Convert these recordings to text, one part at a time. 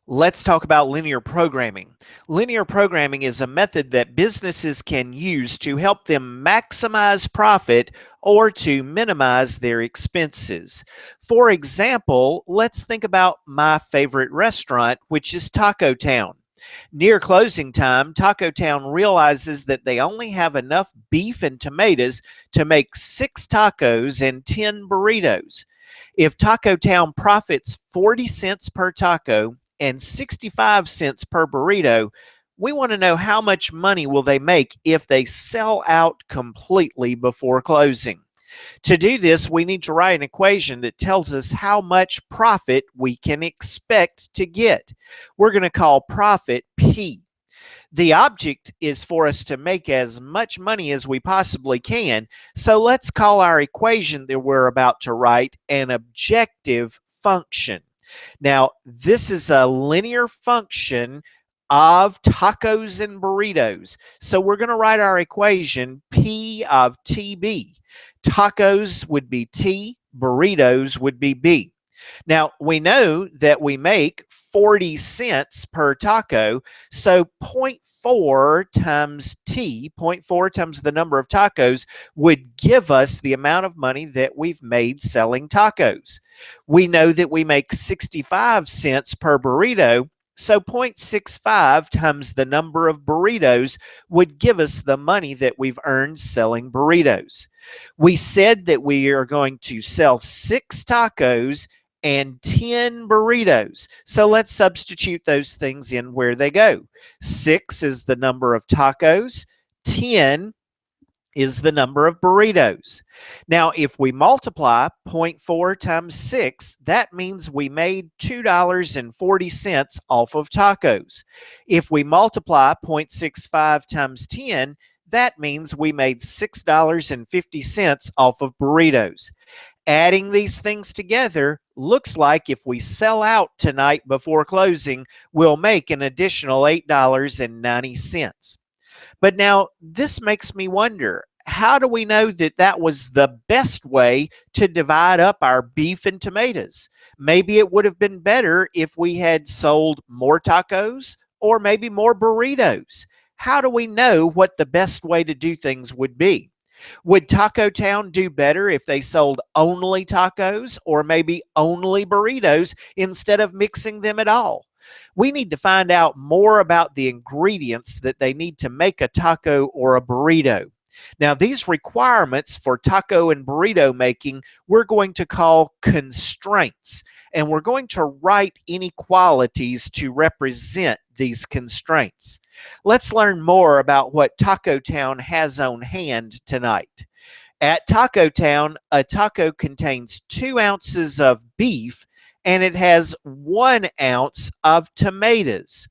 Let's talk about linear programming. Linear programming is a method that businesses can use to help them maximize profit or to minimize their expenses. For example, let's think about my favorite restaurant, which is Taco Town. Near closing time, Taco Town realizes that they only have enough beef and tomatoes to make 6 tacos and 10 burritos. If Taco Town profits 40 cents per taco and 65 cents per burrito, we want to know how much money will they make if they sell out completely before closing. To do this, we need to write an equation that tells us how much profit we can expect to get. We're going to call profit P. The object is for us to make as much money as we possibly can, so let's call our equation that we're about to write an objective function. Now, this is a linear function of tacos and burritos. So we're going to write our equation P of TB. Tacos would be T, burritos would be B. Now, we know that we make 40 cents per taco, so 0.4 times T, zero point 0.4 times the number of tacos, would give us the amount of money that we've made selling tacos. We know that we make 65 cents per burrito, so 0.65 times the number of burritos would give us the money that we've earned selling burritos. We said that we are going to sell 6 tacos and 10 burritos. So let's substitute those things in where they go. 6 is the number of tacos, 10 is the number of burritos. Now, if we multiply 0.4 times 6, that means we made $2.40 off of tacos. If we multiply 0.65 times 10, that means we made $6.50 off of burritos. Adding these things together looks like if we sell out tonight before closing, we'll make an additional $8.90. But now this makes me wonder, how do we know that that was the best way to divide up our beef and tomatoes? Maybe it would have been better if we had sold more tacos or maybe more burritos. How do we know what the best way to do things would be? Would Taco Town do better if they sold only tacos or maybe only burritos instead of mixing them at all? We need to find out more about the ingredients that they need to make a taco or a burrito. Now, these requirements for taco and burrito making, we're going to call constraints, and we're going to write inequalities to represent these constraints. Let's learn more about what Taco Town has on hand tonight. At Taco Town, a taco contains 2 ounces of beef and it has 1 ounce of tomatoes.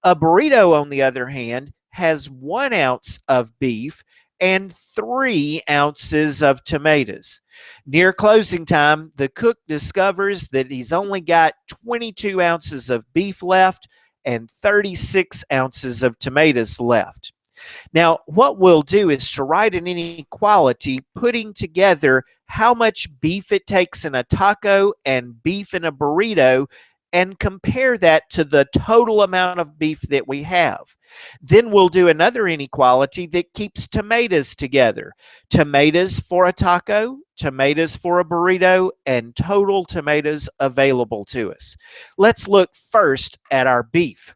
A burrito, on the other hand, has 1 ounce of beef and 3 ounces of tomatoes. Near closing time, the cook discovers that he's only got 22 ounces of beef left and 36 ounces of tomatoes left. Now, what we'll do is to write an inequality putting together how much beef it takes in a taco and beef in a burrito and compare that to the total amount of beef that we have. Then we'll do another inequality that keeps tomatoes together. Tomatoes for a taco, tomatoes for a burrito, and total tomatoes available to us. Let's look first at our beef.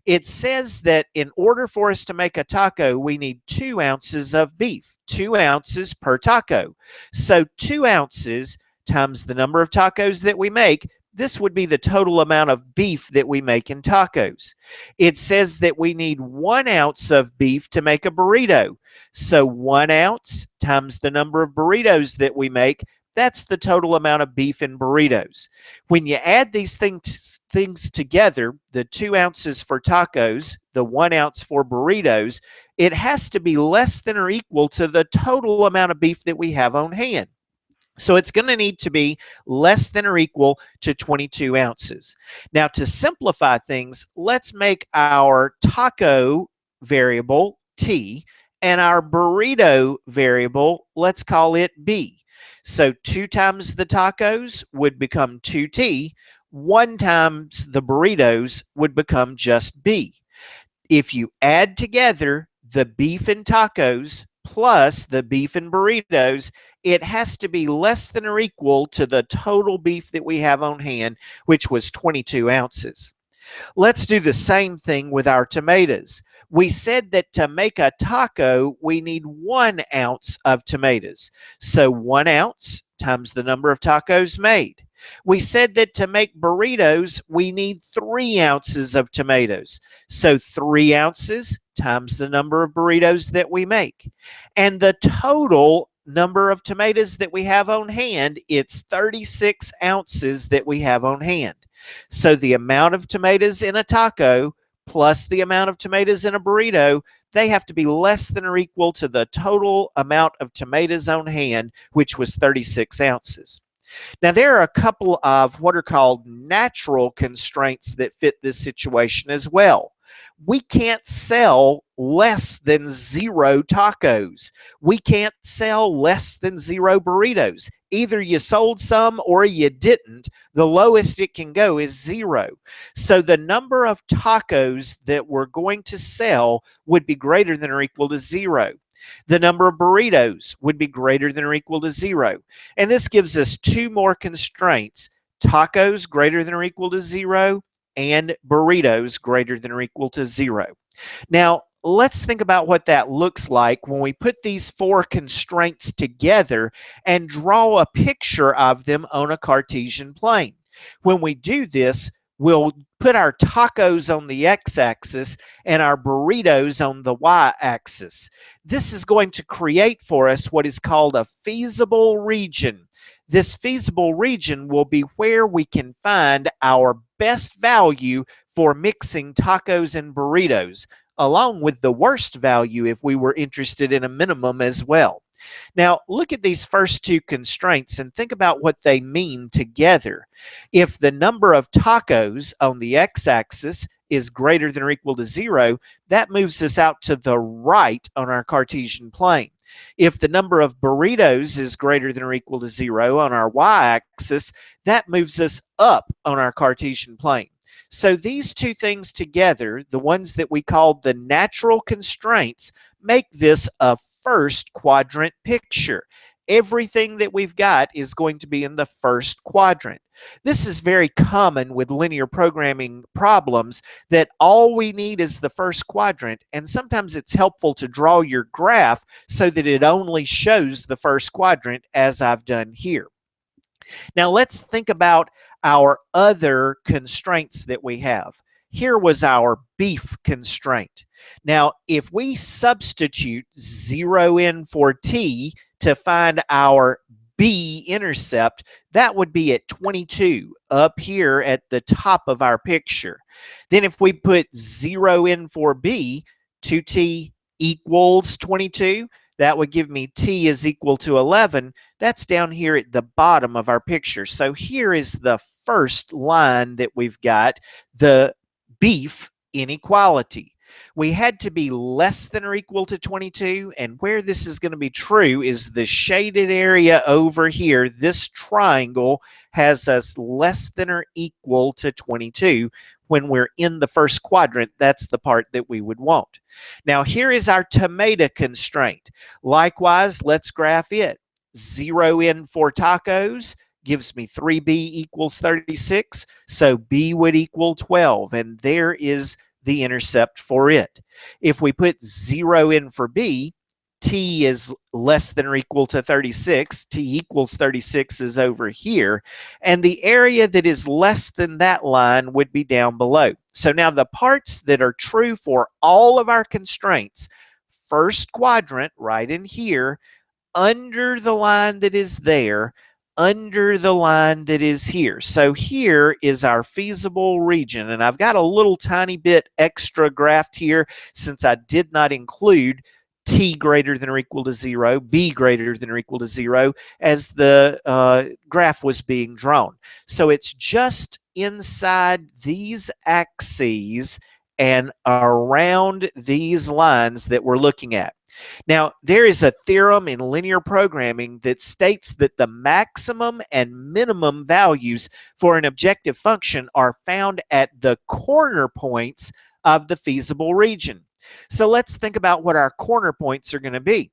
It says that in order for us to make a taco, we need 2 ounces of beef, 2 ounces per taco. So 2 ounces times the number of tacos that we make, this would be the total amount of beef that we make in tacos. It says that we need 1 ounce of beef to make a burrito. So 1 ounce times the number of burritos that we make, that's the total amount of beef in burritos. When you add these things together, the 2 ounces for tacos, the 1 ounce for burritos, it has to be less than or equal to the total amount of beef that we have on hand. So it's going to need to be less than or equal to 22 ounces. Now, to simplify things, let's make our taco variable T and our burrito variable, let's call it B. So 2 times the tacos would become 2T. 1 times the burritos would become just B. If you add together the beef and tacos plus the beef and burritos, it has to be less than or equal to the total beef that we have on hand, which was 22 ounces. Let's do the same thing with our tomatoes. We said that to make a taco, we need 1 ounce of tomatoes. So 1 ounce times the number of tacos made. We said that to make burritos, we need 3 ounces of tomatoes. So 3 ounces times the number of burritos that we make. And the total number of tomatoes that we have on hand, it's 36 ounces that we have on hand. So the amount of tomatoes in a taco plus the amount of tomatoes in a burrito, they have to be less than or equal to the total amount of tomatoes on hand, which was 36 ounces. Now, there are a couple of what are called natural constraints that fit this situation as well. We can't sell less than 0 tacos. We can't sell less than 0 burritos. Either you sold some or you didn't. The lowest it can go is 0. So the number of tacos that we're going to sell would be greater than or equal to 0. The number of burritos would be greater than or equal to 0. And this gives us 2 more constraints: tacos greater than or equal to 0 and burritos greater than or equal to 0. Now, let's think about what that looks like when we put these 4 constraints together and draw a picture of them on a Cartesian plane. When we do this, we'll put our tacos on the x-axis and our burritos on the y-axis. This is going to create for us what is called a feasible region. This feasible region will be where we can find our best value for mixing tacos and burritos, along with the worst value if we were interested in a minimum as well. Now, look at these first 2 constraints and think about what they mean together. If the number of tacos on the x-axis is greater than or equal to 0, that moves us out to the right on our Cartesian plane. If the number of burritos is greater than or equal to 0 on our y-axis, that moves us up on our Cartesian plane. So these 2 things together, the ones that we call the natural constraints, make this a first quadrant picture. Everything that we've got is going to be in the first quadrant. This is very common with linear programming problems, that all we need is the first quadrant, and sometimes it's helpful to draw your graph so that it only shows the first quadrant, as I've done here. Now let's think about our other constraints that we have. Here was our beef constraint. Now, if we substitute 0 in for t to find our B intercept, that would be at 22 up here at the top of our picture. Then if we put 0 in for B, 2t equals 22, that would give me t is equal to 11. That's down here at the bottom of our picture. So here is the first line that we've got, the beef inequality. We had to be less than or equal to 22, and where this is going to be true is the shaded area over here. This triangle has us less than or equal to 22. When we're in the first quadrant, that's the part that we would want. Now, here is our tomato constraint. Likewise, let's graph it. 0 in for tacos gives me 3b equals 36, so b would equal 12, and there is the intercept for it. If we put 0 in for b, t is less than or equal to 36, t equals 36 is over here, and the area that is less than that line would be down below. So now the parts that are true for all of our constraints, first quadrant right in here, under the line that is there, under the line that is here. So here is our feasible region, and I've got a little tiny bit extra graphed here since I did not include t greater than or equal to 0, b greater than or equal to 0 as the graph was being drawn. So it's just inside these axes and around these lines that we're looking at. Now, there is a theorem in linear programming that states that the maximum and minimum values for an objective function are found at the corner points of the feasible region. So let's think about what our corner points are going to be.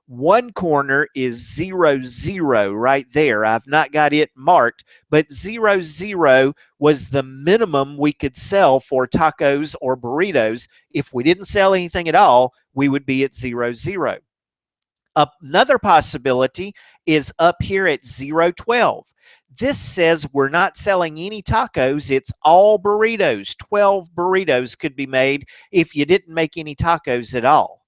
One corner is 0, 0 right there. I've not got it marked, but 0, 0 was the minimum we could sell for tacos or burritos. If we didn't sell anything at all, we would be at 0, 0. Another possibility is up here at 0, 12. This says we're not selling any tacos, it's all burritos. 12 burritos could be made if you didn't make any tacos at all.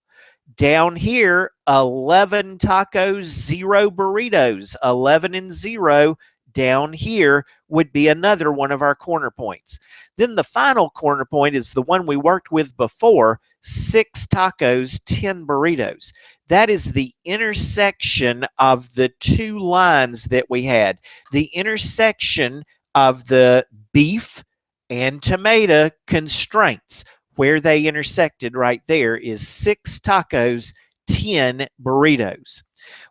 Down here, 11 tacos, 0 burritos. 11 and 0 down here would be another one of our corner points. Then the final corner point is the one we worked with before, 6 tacos, 10 burritos. That is the intersection of the two lines that we had. The intersection of the beef and tomato constraints. Where they intersected right there is 6 tacos, 10 burritos.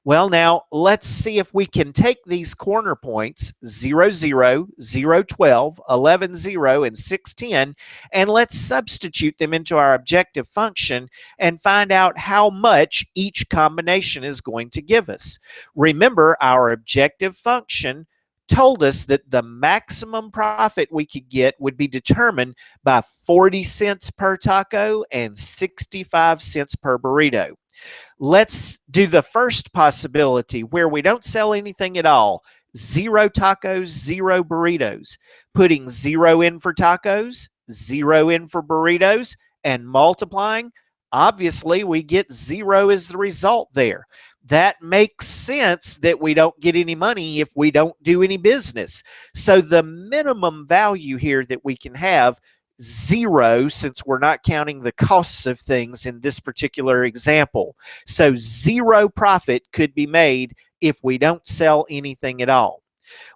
Well, now let's see if we can take these corner points 0, 0, 0, 12, 11, 0, and 6, 10, and let's substitute them into our objective function and find out how much each combination is going to give us. Remember, our objective function told us that the maximum profit we could get would be determined by 40 cents per taco and 65 cents per burrito. Let's do the first possibility where we don't sell anything at all. 0 tacos, 0 burritos. Putting 0 in for tacos, 0 in for burritos, and multiplying, obviously we get 0 as the result there. That makes sense that we don't get any money if we don't do any business. So the minimum value here that we can have, 0, since we're not counting the costs of things in this particular example. So 0 profit could be made if we don't sell anything at all.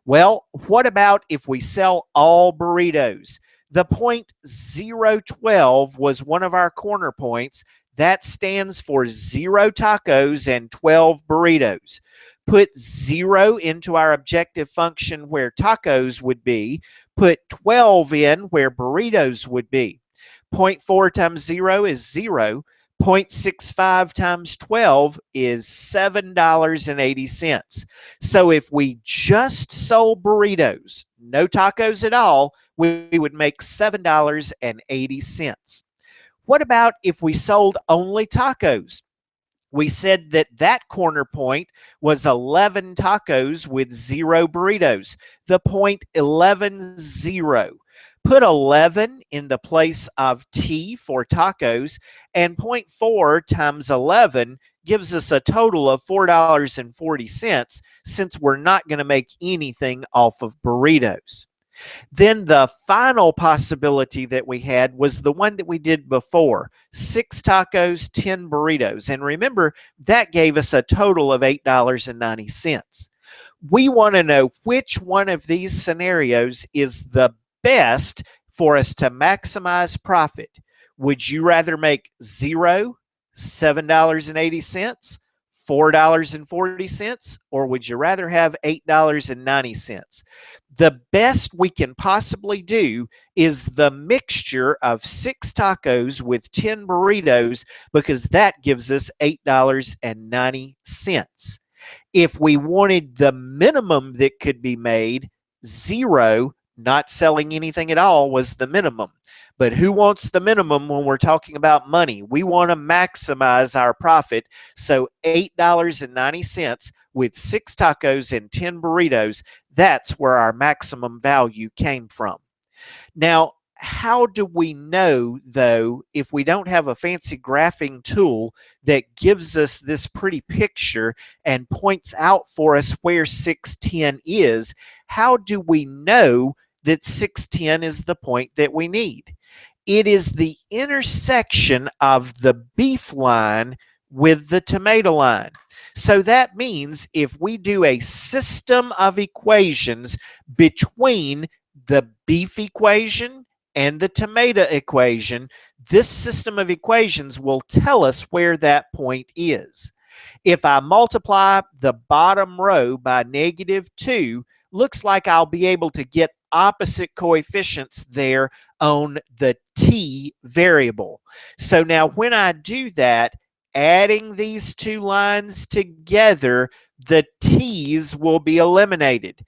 Well, what about if we sell all burritos? The point 012 was one of our corner points. That stands for 0 tacos and 12 burritos. Put 0 into our objective function where tacos would be. Put 12 in where burritos would be. 0.4 times 0 is 0. 0.65 times 12 is $7.80. So if we just sold burritos, no tacos at all, we would make $7.80. What about if we sold only tacos? We said that that corner point was 11 tacos with 0 burritos. The point 11, 0. Put 11 in the place of T for tacos, and 0.4 times 11 gives us a total of $4.40 since we're not going to make anything off of burritos. Then the final possibility that we had was the one that we did before, 6 tacos, 10 burritos. And remember, that gave us a total of $8.90. We want to know which one of these scenarios is the best for us to maximize profit. Would you rather make 0, $7.80, $4.40, or would you rather have $8.90? The best we can possibly do is the mixture of 6 tacos with 10 burritos because that gives us $8.90. If we wanted the minimum that could be made, 0, not selling anything at all, was the minimum. But who wants the minimum when we're talking about money? We want to maximize our profit. So $8.90 with 6 tacos and 10 burritos, that's where our maximum value came from. Now, how do we know, though, if we don't have a fancy graphing tool that gives us this pretty picture and points out for us where 610 is? How do we know that 610 is the point that we need? It is the intersection of the beef line with the tomato line. So that means if we do a system of equations between the beef equation and the tomato equation, this system of equations will tell us where that point is. If I multiply the bottom row by -2, looks like I'll be able to get opposite coefficients there on the t variable. So now when I do that, adding these two lines together, the t's will be eliminated.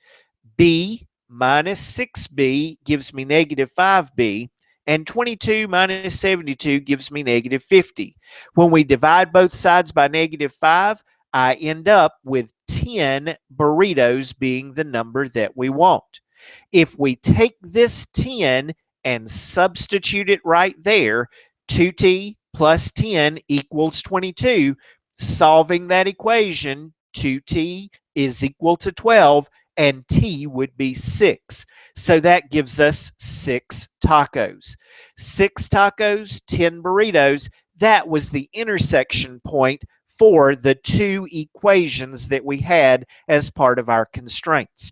B minus 6b gives me -5b, and 22 minus 72 gives me -50. When we divide both sides by -5, I end up with 10 burritos being the number that we want. If we take this 10 and substitute it right there, 2t plus 10 equals 22. Solving that equation, 2t is equal to 12, and t would be 6. So that gives us 6 tacos. 6 tacos, 10 burritos. That was the intersection point for the two equations that we had as part of our constraints.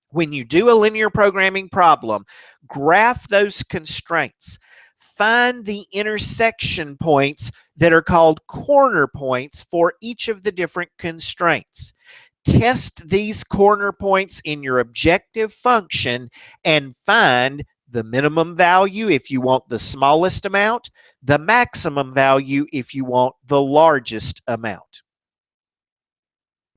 When you do a linear programming problem, graph those constraints. Find the intersection points that are called corner points for each of the different constraints. Test these corner points in your objective function and find the minimum value if you want the smallest amount, the maximum value if you want the largest amount.